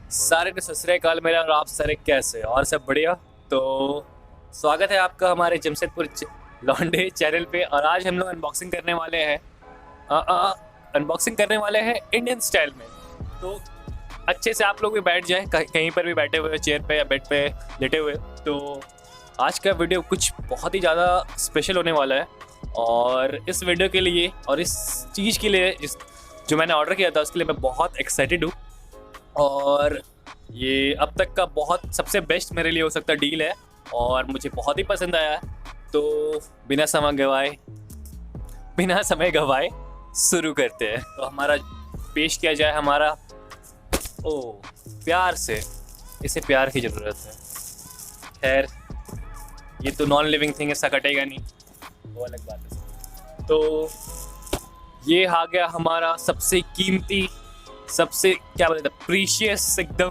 सारे के सत श्री अकाल मेरा और आप सारे कैसे और सब बढ़िया। तो स्वागत है आपका हमारे जमशेदपुर लॉन्डे चैनल पे। और आज हम लोग अनबॉक्सिंग करने वाले हैं इंडियन स्टाइल में। तो अच्छे से आप लोग भी बैठ जाएं, कहीं पर भी बैठे हुए, चेयर पे या बेड पे लेटे हुए। तो आज का वीडियो कुछ बहुत ही ज़्यादा स्पेशल होने वाला है। और इस वीडियो के लिए और इस चीज़ के लिए जो मैंने ऑर्डर किया था उसके लिए मैं बहुत एक्साइटेड हूँ। और ये अब तक का बहुत सबसे बेस्ट मेरे लिए हो सकता डील है और मुझे बहुत ही पसंद आया है। तो बिना समय गवाए शुरू करते हैं। तो हमारा पेश किया जाए हमारा प्यार से, इसे प्यार की ज़रूरत है। खैर ये तो नॉन लिविंग थिंग, इसका कटेगा नहीं, वो अलग बात है। तो ये आ गया हमारा सबसे कीमती, सबसे क्या बोलते हैं, प्रीशियस एकदम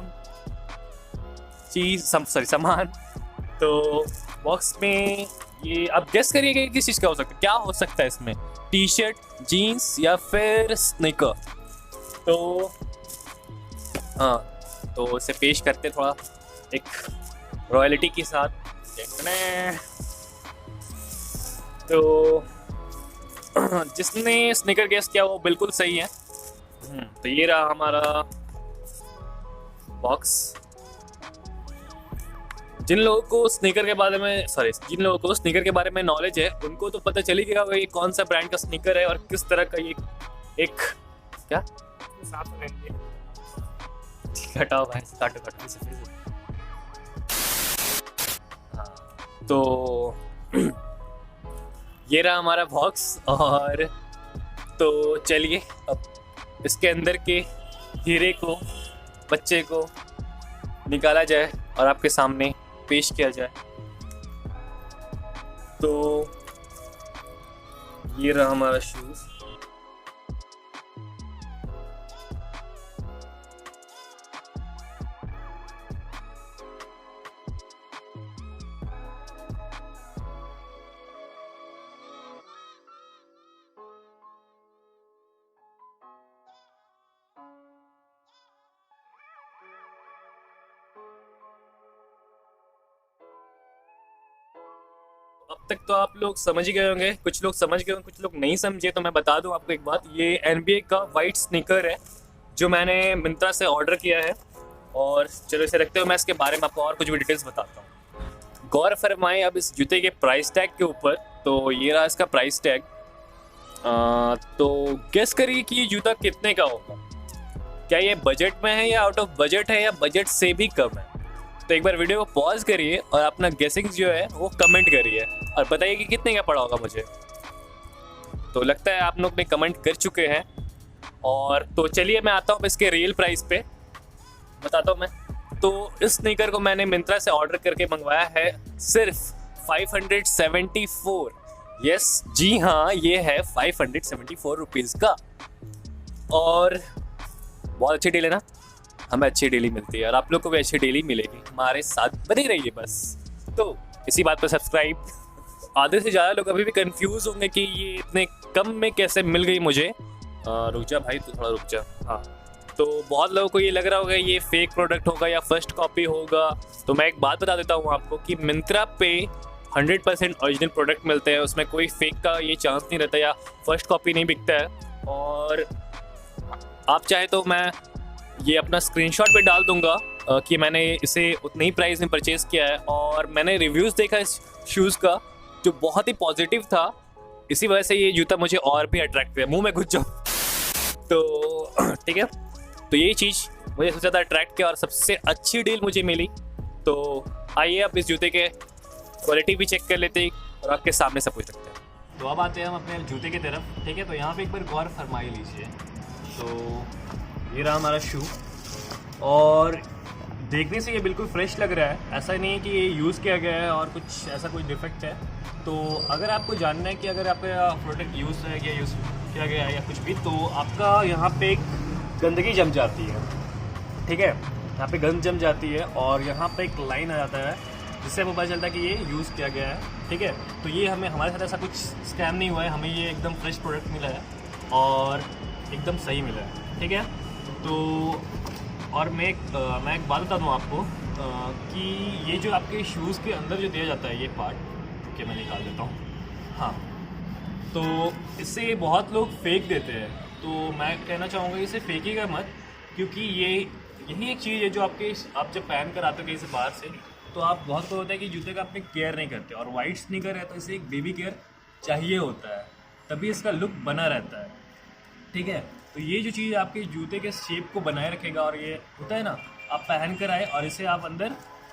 चीज़, सामान। तो बॉक्स में ये आप गेस करिए कि किस चीज़ का हो सकता है, क्या हो सकता है इसमें। टी शर्ट, जीन्स या फिर स्नीकर। तो हाँ, तो इसे पेश करते थोड़ा एक रॉयल्टी के साथ। तो जिसने स्नीकर गेस किया वो बिल्कुल सही है। तो ये रहा हमारा बॉक्स। जिन लोगों को स्नीकर के बारे में नॉलेज है उनको तो पता चल ही गया ये कौन सा ब्रांड का स्नीकर है और किस तरह का ये एक क्या हटाओ भाई, काटो हाँ, तो ये रहा हमारा बॉक्स। और तो चलिए अब इसके अंदर के हीरे को, बच्चे को निकाला जाए और आपके सामने पेश किया जाए। तो ये रहा हमारा शूज। अब तक तो आप लोग समझ ही गए होंगे, कुछ लोग समझ गए होंगे, कुछ लोग नहीं समझे। तो मैं बता दूं आपको एक बात, ये NBA का वाइट स्नीकर है जो मैंने मिंत्रा से ऑर्डर किया है। और चलो इसे रखते हुए मैं इसके बारे में आपको और कुछ भी डिटेल्स बताता हूँ। गौर फरमाएं अब इस जूते के प्राइस टैग के ऊपर। तो ये रहा इसका प्राइस टैग। तो गेस करिए कि ये जूता कितने का होगा। क्या ये बजट में है या आउट ऑफ बजट है या बजट से भी कम है। तो एक बार वीडियो को पॉज करिए और अपना गेसिंग जो है वो कमेंट करिए और बताइए कि कितने का पड़ा होगा मुझे। तो लगता है आप लोग ने कमेंट कर चुके हैं। और तो चलिए मैं आता हूँ इसके रियल प्राइस पे बताता हूँ मैं। तो इस स्नीकर को मैंने मिंत्रा से ऑर्डर करके मंगवाया है सिर्फ 574। यस जी हाँ, ये है 574 रुपीज़ का। और बहुत अच्छी डील है ना, हमें अच्छी डेली मिलती है और आप लोग को भी अच्छी डेली मिलेगी। हमारे साथ बने रहिए बस। तो इसी बात पर सब्सक्राइब। आधे से ज़्यादा लोग अभी भी कंफ्यूज होंगे कि ये इतने कम में कैसे मिल गई मुझे। रुक जा भाई, तो थोड़ा रुक जा। हाँ, तो बहुत लोगों को ये लग रहा होगा ये फेक प्रोडक्ट होगा या फर्स्ट कॉपी होगा। तो मैं एक बात बता देता हूँ आपको कि मिंत्रा पे 100% ओरिजिनल प्रोडक्ट मिलते हैं, उसमें कोई फेक का ये चांस नहीं रहता या फर्स्ट कॉपी नहीं बिकता है। और आप चाहे तो मैं ये अपना स्क्रीनशॉट पे डाल दूंगा कि मैंने इसे उतने ही प्राइस में परचेज़ किया है। और मैंने रिव्यूज़ देखा इस शूज़ का जो बहुत ही पॉजिटिव था। इसी वजह से ये जूता मुझे और भी अट्रैक्ट किया। मुंह में घुस जाओ। तो ठीक है, तो ये चीज़ मुझे सबसे ज़्यादा अट्रैक्ट किया और सबसे अच्छी डील मुझे मिली। तो आइए अब इस जूते के क्वालिटी भी चेक कर लेते हैं और आपके सामने सब कुछ रखते हैं। तो अब आते हैं हम अपने जूते की तरफ। ठीक है, तो यहाँ पर एक बार गौर फरमाई लीजिए। तो ये रहा हमारा शू और देखने से ये बिल्कुल फ्रेश लग रहा है। ऐसा नहीं है कि ये यूज़ किया गया है और कुछ ऐसा कोई डिफेक्ट है। तो अगर आपको जानना है कि अगर आपका प्रोडक्ट यूज़ है या यूज़ किया गया है या कुछ भी, तो आपका यहाँ पे एक गंदगी जम जाती है। ठीक है, यहाँ पे गंद जम जाती है और यहाँ पे एक लाइन आ जाता है जिससे हमें पता चलता है कि ये यूज़ किया गया है। ठीक है, तो ये हमारे साथ ऐसा कुछ स्कैम नहीं हुआ है। हमें ये एकदम फ्रेश प्रोडक्ट मिला है और एकदम सही मिला है। ठीक है, तो और मैं एक बात बता दूँ आपको कि ये जो आपके शूज़ के अंदर जो दिया जाता है ये पार्ट कि मैं निकाल देता हूँ। हाँ, तो इससे बहुत लोग फेंक देते हैं, तो मैं कहना चाहूँगा इसे फेंकिएगा मत, क्योंकि यही एक चीज़ है जो आप जब पहन कर आते हो कहीं से बाहर से, तो आप बहुत को होता है कि जूते का अपने केयर नहीं करते, और वाइट स्नीकर है तो इसे एक बेबी केयर चाहिए होता है, तभी इसका लुक बना रहता है। ठीक है, तो ये जो चीज़ आपके जूते के शेप को बनाए रखेगा, और ये होता है ना, आप पहन कर आए और इसे आप अंदर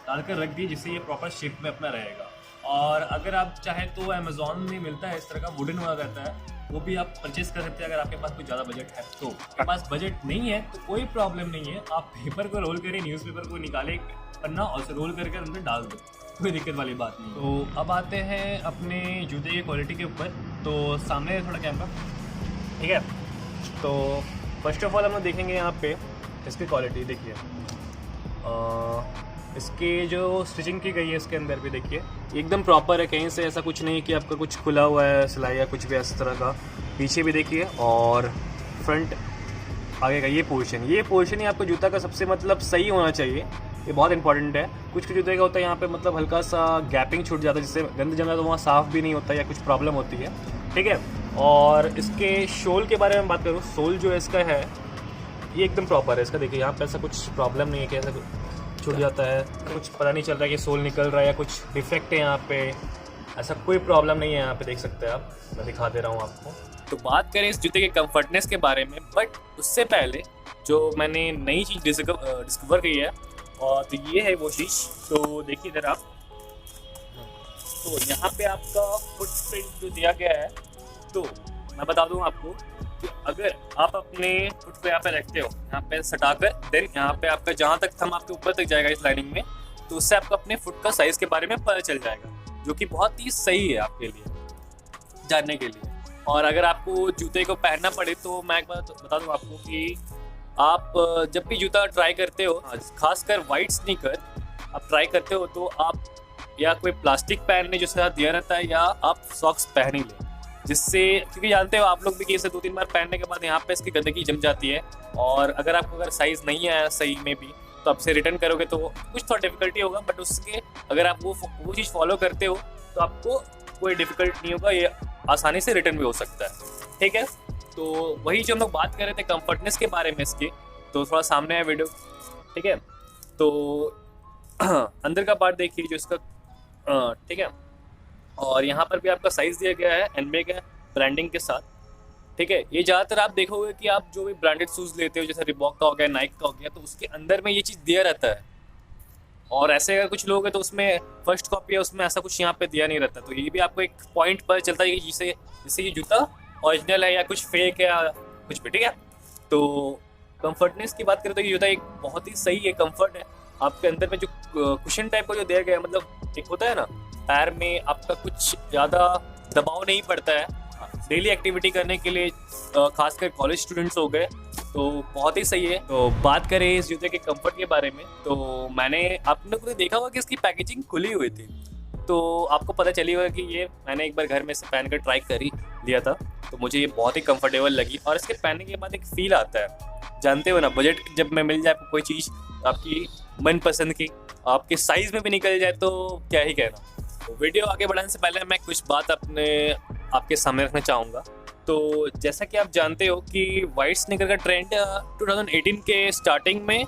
डाल कर रख दिए जिससे ये प्रॉपर शेप में अपना रहेगा। और अगर आप चाहें तो अमेज़ॉन में मिलता है इस तरह का वुडन हुआ करता है, वो भी आप परचेज़ कर सकते हैं अगर आपके पास कुछ ज़्यादा बजट है। तो आपके पास बजट नहीं है तो कोई प्रॉब्लम नहीं है, आप पेपर को रोल करें, न्यूज़पेपर को निकालें पन्ना और उसे रोल करके अंदर डाल दो, कोई दिक्कत वाली बात नहीं। तो अब आते हैं अपने जूते की क्वालिटी के ऊपर। तो सामने थोड़ा कैमरा, ठीक है। तो फर्स्ट ऑफ ऑल हम लोग देखेंगे यहाँ पे इसकी क्वालिटी। देखिए इसके जो स्टिचिंग की गई है इसके अंदर भी देखिए एकदम प्रॉपर है, कहीं से ऐसा कुछ नहीं कि आपका कुछ खुला हुआ है सिलाई या कुछ भी इस तरह का। पीछे भी देखिए, और फ्रंट आगे का ये पोर्शन ही आपका जूता का सबसे मतलब सही होना चाहिए, ये बहुत इंपॉर्टेंट है। कुछ जूते का होता है यहाँ पे मतलब हल्का सा गैपिंग छूट जाता है, जिससे गंद जम जाता है, तो वहाँ साफ़ भी नहीं होता या कुछ प्रॉब्लम होती है। ठीक है, और इसके शोल के बारे में बात करूँ, सोल जो इसका है ये एकदम प्रॉपर है इसका। देखिए यहाँ पे ऐसा कुछ प्रॉब्लम नहीं है कि ऐसा छूट जाता है, कुछ पता नहीं चल रहा है कि सोल निकल रहा है या कुछ डिफेक्ट है यहाँ पे, ऐसा कोई प्रॉब्लम नहीं है यहाँ पे, देख सकते हैं आप, मैं दिखा दे रहा हूँ आपको। तो बात करें इस जूते के कंफर्टनेस के बारे में, बट उससे पहले जो मैंने नई चीज़ डिस्कवर की है, और तो ये है वो चीज़। तो देखिए इधर आप, तो यहाँ पे आपका फुटप्रिंट जो दिया गया है, तो मैं बता दूँ आपको कि अगर आप अपने फुट को यहाँ पे रखते हो, यहाँ पे सटाकर, देन यहाँ पे आपका जहाँ तक थंब आपके ऊपर तक जाएगा इस लाइनिंग में, तो उससे आपको अपने फुट का साइज़ के बारे में पता चल जाएगा, जो कि बहुत ही सही है आपके लिए जानने के लिए। और अगर आपको जूते को पहनना पड़े तो मैं एक बात बता दूँ आपको कि आप जब भी जूता ट्राई करते हो, खासकर वाइट स्नीकर आप ट्राई करते हो, तो आप या कोई प्लास्टिक पहनने जो साथ दिया रहता है, या आप सॉक्स पहन ही लें, जिससे, क्योंकि जानते हो आप लोग भी कि इसे 2-3 बार पहनने के बाद यहाँ पे इसकी गंदगी जम जाती है, और अगर आपको अगर साइज़ नहीं आया सही में भी तो आपसे रिटर्न करोगे तो कुछ थोड़ा डिफिकल्टी होगा, बट उसके अगर आप वो चीज़ फॉलो करते हो तो आपको कोई डिफिकल्ट नहीं होगा, ये आसानी से रिटर्न भी हो सकता है। ठीक है, तो वही जो हम लोग बात कर रहे थे कंफर्टनेस के बारे में इसकी, तो थोड़ा सामने है वीडियो। ठीक है, तो अंदर का पार्ट देखिए जो इसका, ठीक है, और यहाँ पर भी आपका साइज़ दिया गया है एनबे का ब्रांडिंग के साथ। ठीक है, ये ज़्यादातर आप देखोगे कि आप जो भी ब्रांडेड शूज़ लेते हो, जैसे रिबॉक का हो गया, नाइक का हो गया, तो उसके अंदर में ये चीज़ दिया रहता है, और ऐसे अगर कुछ लोग हैं तो उसमें फर्स्ट कॉपी है, उसमें ऐसा कुछ यहाँ पे दिया नहीं रहता। तो ये भी आपको एक पॉइंट पर चलता है कि जिससे ये जूता ओरिजिनल है या कुछ फेक है या कुछ भी। ठीक है, तो कंफर्टनेस की बात करें तो ये जूता एक बहुत ही सही है, कंफर्ट है। आपके अंदर में जो कुशन टाइप का जो दिया गया है, मतलब एक होता है ना, पैर में आपका कुछ ज़्यादा दबाव नहीं पड़ता है डेली एक्टिविटी करने के लिए, खासकर कॉलेज स्टूडेंट्स हो गए, तो बहुत ही सही है। तो बात करें इस जूते के कंफर्ट के बारे में, तो मैंने आपने को देखा होगा कि इसकी पैकेजिंग खुली हुई थी, तो आपको पता चली होगा कि ये मैंने एक बार घर में से पहन कर ट्राई कर ही लिया था, तो मुझे ये बहुत ही कंफर्टेबल लगी। और इसके पहनने के बाद एक फ़ील आता है, जानते हो ना, बजट जब में मिल जाए कोई चीज़ आपकी मनपसंद की, आपके साइज़ में भी निकल जाए, तो क्या ही कहना। तो वीडियो आगे बढ़ाने से पहले मैं कुछ बात आपके सामने रखना चाहूँगा। तो जैसा कि आप जानते हो कि वाइट स्नीकर का ट्रेंड 2018 के स्टार्टिंग में,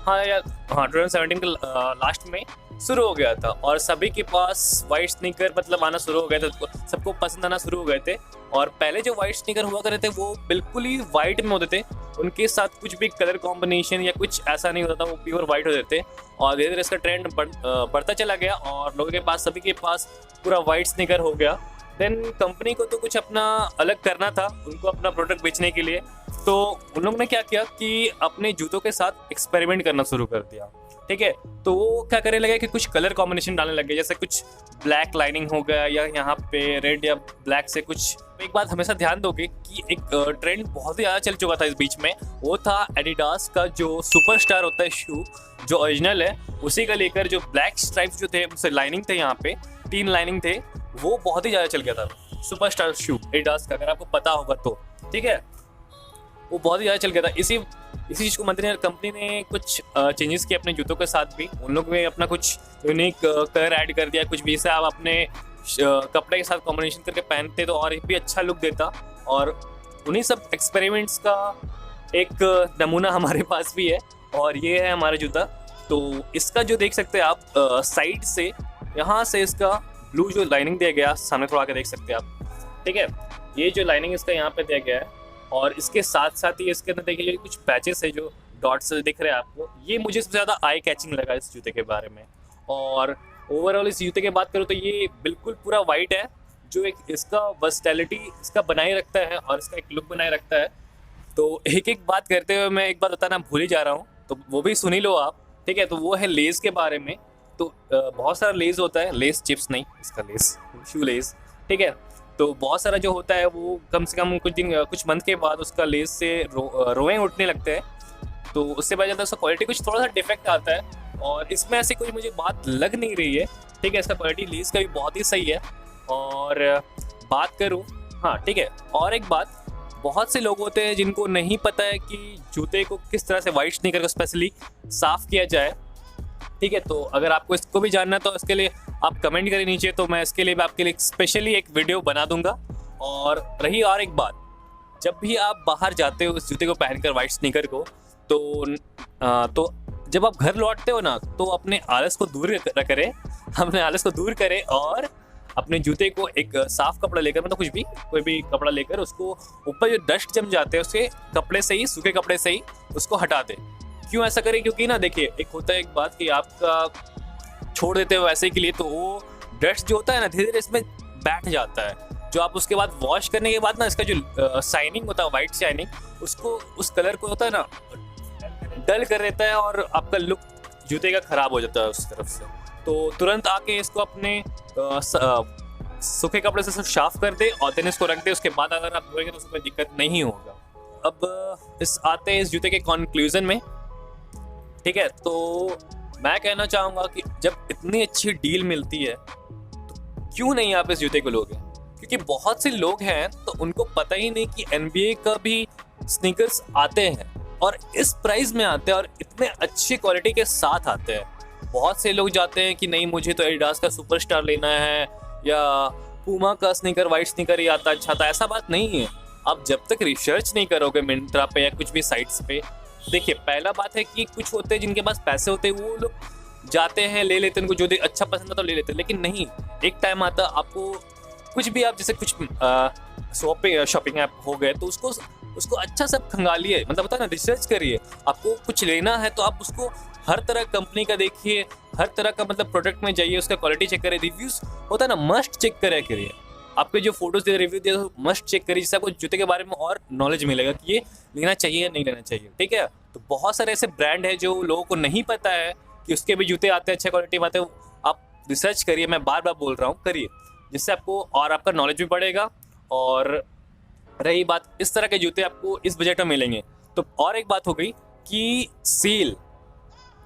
हाँ 2017 के लास्ट में शुरू हो गया था, और सभी के पास वाइट स्नीकर मतलब आना शुरू हो गए थे, सबको पसंद आना शुरू हो गए थे। और पहले जो वाइट स्नीकर हुआ करते थे वो बिल्कुल ही वाइट में होते थे, उनके साथ कुछ भी कलर कॉम्बिनेशन या कुछ ऐसा नहीं होता था, वो प्योर वाइट होते थे। और धीरे धीरे इसका ट्रेंड बढ़ता चला गया, और लोगों के पास, सभी के पास पूरा वाइट स्नीकर हो गया। देन कंपनी को तो कुछ अपना अलग करना था, उनको अपना प्रोडक्ट बेचने के लिए, तो उन लोगों ने क्या किया कि अपने जूतों के साथ एक्सपेरिमेंट करना शुरू कर दिया। ठीक है, तो वो क्या करने लगे कि कुछ कलर कॉम्बिनेशन डालने लगे, जैसे कुछ ब्लैक लाइनिंग हो गया, या यहाँ पे रेड या ब्लैक से कुछ। एक बात हमेशा ध्यान दोगे कि एक ट्रेंड बहुत ही ज़्यादा चल चुका था इस बीच में, वो था एडिडास का जो सुपरस्टार होता है शू, जो ओरिजिनल है, उसी का लेकर जो ब्लैक स्ट्राइप्स जो थे, उससे लाइनिंग थे, यहाँ पे 3 लाइनिंग थे, वो बहुत ही ज़्यादा चल गया था सुपरस्टार शू एडिडास का, अगर आपको पता होगा तो। ठीक है, वो बहुत ही ज़्यादा चल गया था। इसी इसी चीज़ को मद्देनजर कंपनी ने कुछ चेंजेस किए अपने जूतों के साथ भी। उन लोग ने अपना कुछ यूनिक कलर ऐड कर दिया, कुछ भी जैसे आप अपने कपड़े के साथ कॉम्बिनेशन करके पहनते तो और भी अच्छा लुक देता। और उन्हीं सब एक्सपेरिमेंट्स का एक नमूना हमारे पास भी है, और ये है हमारा जूता। तो इसका जो देख सकते हैं आप साइड से, यहाँ से इसका ब्लू जो लाइनिंग दिया गया, सामने थोड़ा आके देख सकते हैं आप, ठीक है। ये जो लाइनिंग इसका यहाँ पे दिया गया है, और इसके साथ साथ ही इसके अंदर देखिए कुछ पैचेस है जो डॉट्स दिख रहे हैं आपको। ये मुझे सबसे ज़्यादा आई कैचिंग लगा इस जूते के बारे में। और ओवरऑल इस जूते की बात करूँ तो ये बिल्कुल पूरा वाइट है, जो एक इसका वर्सटैलिटी इसका बनाए रखता है और इसका एक लुक बनाए रखता है। तो एक एक बात करते हुए मैं एक बात बताना भूल ही जा रहा हूँ, तो वो भी सुन ही लो आप, ठीक है। तो वो है लेस के बारे में। तो बहुत सारा लेस होता है, लेस चिप्स नहीं, इसका लेस शू लेस, ठीक है। तो बहुत सारा जो होता है वो कम से कम कुछ मंथ के बाद उसका लेस से रोएं उठने लगते हैं, तो उससे वजह से उसका क्वालिटी कुछ थोड़ा सा डिफेक्ट आता है। और इसमें ऐसी कोई मुझे बात लग नहीं रही है, ठीक है। इसका क्वालिटी लेस का भी बहुत ही सही है। और बात करूँ, हाँ ठीक है, और एक बात, बहुत से लोग होते हैं जिनको नहीं पता है कि जूते को किस तरह से वाइट स्नीकर को स्पेशली साफ़ किया जाए, ठीक है। तो अगर आपको इसको भी जानना है तो इसके लिए आप कमेंट करें नीचे, तो मैं इसके लिए भी आपके लिए स्पेशली एक वीडियो बना दूंगा। और रही और एक बात, जब भी आप बाहर जाते हो इस जूते को पहनकर वाइट स्नीकर को, तो जब आप घर लौटते हो ना, तो अपने आलस को दूर करें, अपने आलस को दूर करें और अपने जूते को एक साफ कपड़ा लेकर, मतलब कुछ भी कोई भी कपड़ा लेकर, उसको ऊपर जो डस्ट जम जाते हैं उसके कपड़े से ही, सूखे कपड़े से ही उसको हटा दें। क्यों ऐसा करें? क्योंकि ना देखिए, एक होता है एक बात कि आपका छोड़ देते हो वैसे के लिए, तो वो डस्ट जो होता है ना धीरे धीरे इसमें बैठ जाता है, जो आप उसके बाद वॉश करने के बाद ना इसका जो शाइनिंग होता है, वाइट शाइनिंग, उसको उस कलर को होता है ना डल कर देता है और आपका लुक जूते का खराब हो जाता है उस तरफ से। तो तुरंत आके इसको अपने सूखे कपड़े से सिर्फ साफ कर दे और देन इसको रख दे, उसके बाद अगर आप धोएंगे तो उसमें दिक्कत नहीं होगा। अब आते हैं इस जूते के कंक्लूजन में, ठीक है। तो मैं कहना चाहूँगा कि जब इतनी अच्छी डील मिलती है तो क्यों नहीं आप इस जूते को लोगे, क्योंकि बहुत से लोग हैं तो उनको पता ही नहीं कि NBA का भी स्नीकर्स आते हैं और इस प्राइस में आते हैं और इतने अच्छी क्वालिटी के साथ आते हैं। बहुत से लोग जाते हैं कि नहीं मुझे तो एडिडास का सुपरस्टार लेना है या पूमा का स्नीकर, वाइट स्नीकर ही आता अच्छा था। ऐसा बात नहीं है। आप जब तक रिसर्च नहीं करोगे मिंत्रा पे या कुछ भी साइट्स पे, देखिए पहला बात है कि कुछ होते हैं जिनके पास पैसे होते हैं, वो लोग जाते हैं ले लेते हैं, उनको जो अच्छा पसंद आता तो ले लेते हैं। लेकिन नहीं, एक टाइम आता आपको कुछ भी, आप जैसे कुछ शॉपिंग ऐप हो गए तो उसको अच्छा सा खंगालिए, मतलब होता है ना, रिसर्च करिए। आपको कुछ लेना है तो आप उसको हर तरह कंपनी का देखिए, हर तरह का मतलब प्रोडक्ट में जाइए, उसका क्वालिटी चेक करिए, रिव्यूज होता है ना मस्ट चेक करिए। आपके जो photos they review they must check करिए, जिससे आपको जूते के बारे में और नॉलेज मिलेगा कि ये लेना चाहिए या नहीं लेना चाहिए, ठीक है। तो बहुत सारे ऐसे ब्रांड है जो लोगों को नहीं पता है कि उसके भी जूते आते हैं, अच्छे क्वालिटी में आते हैं। आप रिसर्च करिए, मैं बार बार बोल रहा हूँ, करिए, जिससे आपको और आपका नॉलेज भी बढ़ेगा। और रही बात, इस तरह के जूते आपको इस बजट में मिलेंगे। तो और एक बात हो गई कि सेल,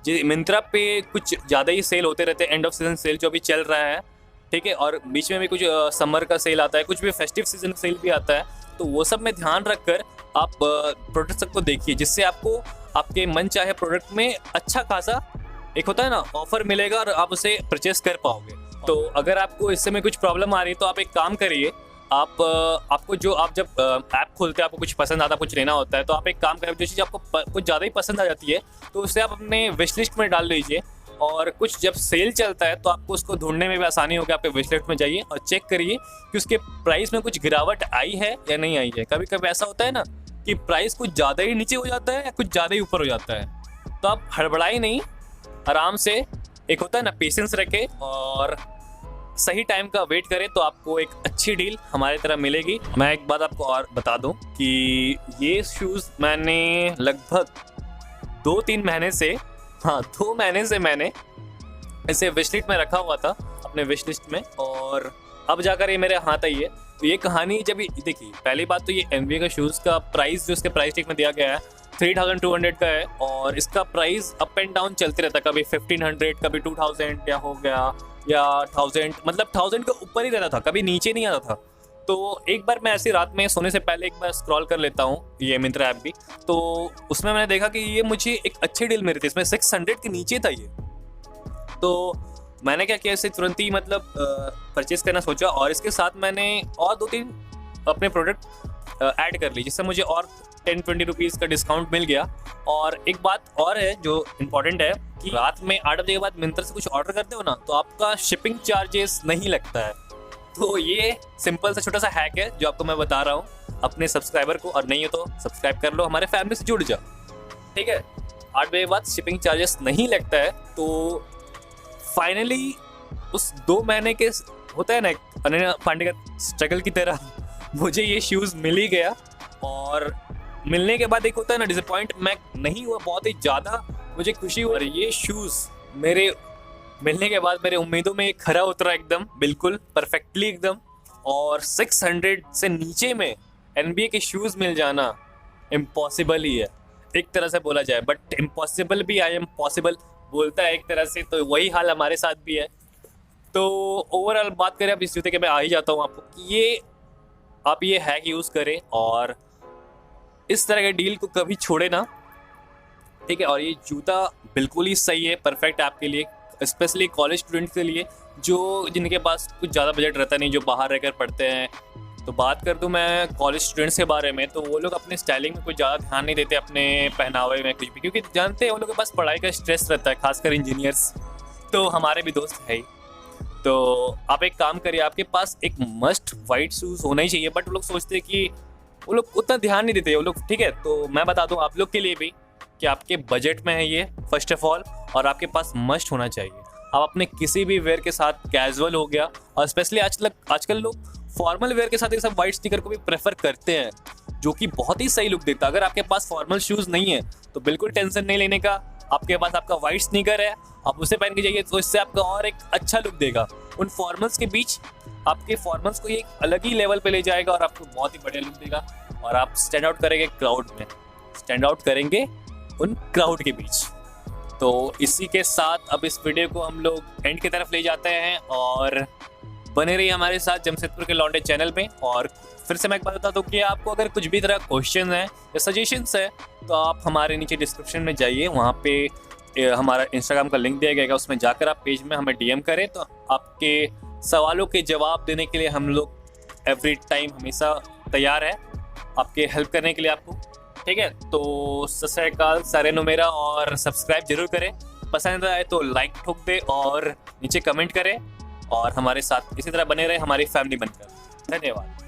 जी मिंत्रा पे कुछ ज़्यादा ही सेल होते रहते हैं, एंड ऑफ सीजन सेल जो अभी चल रहा है, ठीक है। और बीच में भी कुछ समर का सेल आता है, कुछ भी फेस्टिव सीजन सेल भी आता है। तो वो सब में ध्यान रखकर आप प्रोडक्ट को देखिए, जिससे आपको आपके मन चाहे प्रोडक्ट में अच्छा खासा एक होता है ना ऑफर मिलेगा और आप उसे परचेस कर पाओगे। तो अगर आपको इससे में कुछ प्रॉब्लम आ रही है तो आप एक काम करिए, आपको जो आप जब ऐप खोलते हैं, आपको कुछ पसंद आता, कुछ लेना होता है, तो आप एक काम करें, जो चीज़ आपको कुछ ज़्यादा ही पसंद आ जाती है तो उसे आप अपने विश लिस्ट में डाल लीजिए। और कुछ जब सेल चलता है तो आपको उसको ढूंढने में भी आसानी होगी। आपके विश लिस्ट में जाइए और चेक करिए कि उसके प्राइस में कुछ गिरावट आई है या नहीं आई है। कभी कभी ऐसा होता है ना कि प्राइस कुछ ज़्यादा ही नीचे हो जाता है या कुछ ज़्यादा ही ऊपर हो जाता है। तो आप हड़बड़ाई नहीं, आराम से, एक होता है ना पेशेंस रखें और सही टाइम का वेट करें, तो आपको एक अच्छी डील हमारी तरह मिलेगी। मैं एक बात आपको और बता दूं कि ये शूज़ मैंने लगभग 2-3 महीने से, हाँ 2 महीने से मैंने इसे विश लिस्ट में रखा हुआ था, अपने विश लिस्ट में, और अब जाकर ये मेरे हाथ आई है। तो ये कहानी जब देखिए, पहली बात तो ये NBA का शूज़ का प्राइस जो इसके प्राइस टेग में दिया गया है 3200 का है, और इसका प्राइस अप एंड डाउन चलते रहता है, कभी 1500, कभी 2000 या हो गया, या 1000, मतलब 1000 के ऊपर ही रहता था, कभी नीचे नहीं आता था। तो एक बार मैं ऐसी रात में सोने से पहले एक बार स्क्रॉल कर लेता हूँ ये मिंत्रा ऐप भी, तो उसमें मैंने देखा कि ये मुझे एक अच्छी डील मिली थी, इसमें 600 के नीचे था ये। तो मैंने क्या किया, इसे तुरंत ही मतलब परचेज करना सोचा, और इसके साथ मैंने और 2-3 अपने प्रोडक्ट ऐड कर ली, जिससे मुझे और 10-20 रुपीज़ का डिस्काउंट मिल गया। और एक बात और है जो इम्पोर्टेंट है कि रात में 8 बजे के बाद मिंत्रा से कुछ ऑर्डर करते हो ना, तो आपका शिपिंग चार्जेस नहीं लगता है। तो ये सिंपल सा छोटा सा हैक है जो आपको मैं बता रहा हूँ अपने सब्सक्राइबर को, और नहीं हो तो सब्सक्राइब कर लो, हमारे फैमिली से जुड़ जाओ, ठीक है। 8 बजे के बाद शिपिंग चार्जेस नहीं लगता है। तो फाइनली उस 2 महीने के होता है ना अनन्या पांडे का स्ट्रगल की तरह मुझे ये शूज़ मिल ही गया। और मिलने के बाद एक होता है ना डिसअपॉइंट, मैं नहीं हुआ, बहुत ही ज़्यादा मुझे खुशी हुई। और ये शूज़ मेरे मिलने के बाद मेरे उम्मीदों में खरा उतरा एकदम, बिल्कुल परफेक्टली एकदम। और 600 से नीचे में NBA के शूज़ मिल जाना इम्पॉसिबल ही है एक तरह से बोला जाए, बट इम्पॉसिबल भी आई एम पॉसिबल बोलता है एक तरह से, तो वही हाल हमारे साथ भी है। तो ओवरऑल बात करें अब इस जूते के, मैं आ ही जाता हूँ आपको कि ये आप ये हैक यूज़ करें और इस तरह के डील को कभी छोड़े ना, ठीक है। और ये जूता बिल्कुल ही सही है, परफेक्ट आपके लिए, स्पेशली कॉलेज स्टूडेंट्स के लिए जो जिनके पास कुछ ज़्यादा बजट रहता नहीं, जो बाहर रहकर पढ़ते हैं। तो बात कर दूं मैं कॉलेज स्टूडेंट्स के बारे में, तो वो लोग अपने स्टाइलिंग में कुछ ज़्यादा ध्यान नहीं देते, अपने पहनावे में कुछ भी, क्योंकि जानते हैं वो लोग के पास पढ़ाई का स्ट्रेस रहता है, खासकर इंजीनियर्स। तो हमारे भी दोस्त है ही। तो आप एक काम करिए, आपके पास एक मस्ट वाइट शूज़ होना ही चाहिए, बट वो लोग सोचते हैं कि वो लोग उतना ध्यान नहीं देते वो लोग, ठीक है। तो मैं बता दूँ आप लोग के लिए भी कि आपके बजट में है ये फर्स्ट ऑफ ऑल, और आपके पास मस्ट होना चाहिए। आप अपने किसी भी वेयर के साथ, कैजुअल हो गया, और स्पेशली आजकल लोग फॉर्मल वेयर के साथ ये सब वाइट स्नीकर को भी प्रेफर करते हैं, जो कि बहुत ही सही लुक देता है। अगर आपके पास फॉर्मल शूज़ नहीं है तो बिल्कुल टेंशन नहीं लेने का, आपके पास आपका वाइट स्नीकर है, आप उसे पहन के जाइए, तो इससे आपका और एक अच्छा लुक देगा। उन फॉर्मल्स के बीच आपके फॉर्मल्स को एक अलग ही लेवल पे ले जाएगा और आपको बहुत ही बढ़िया लुक देगा, और आप स्टैंड आउट करेंगे क्राउड में, स्टैंड आउट करेंगे उन क्राउड के बीच। तो इसी के साथ अब इस वीडियो को हम लोग एंड की तरफ ले जाते हैं, और बने रहिए हमारे साथ जमशेदपुर के लौंडे चैनल में। और फिर से मैं एक बात बता दूं कि आपको अगर कुछ भी तरह क्वेश्चन है या सजेशंस है तो आप हमारे नीचे डिस्क्रिप्शन में जाइए, वहाँ पे हमारा इंस्टाग्राम का लिंक दिया गया, उसमें जाकर आप पेज में हमें DM करें, तो आपके सवालों के जवाब देने के लिए हम लोग एवरी टाइम हमेशा तैयार है आपके हेल्प करने के लिए आपको, ठीक है। तो सत श्री अकाल, सारे नो मेरा, और सब्सक्राइब जरूर करें, पसंद आए तो लाइक ठोक दे और नीचे कमेंट करें, और हमारे साथ इसी तरह बने रहे हमारी फैमिली बनकर। धन्यवाद।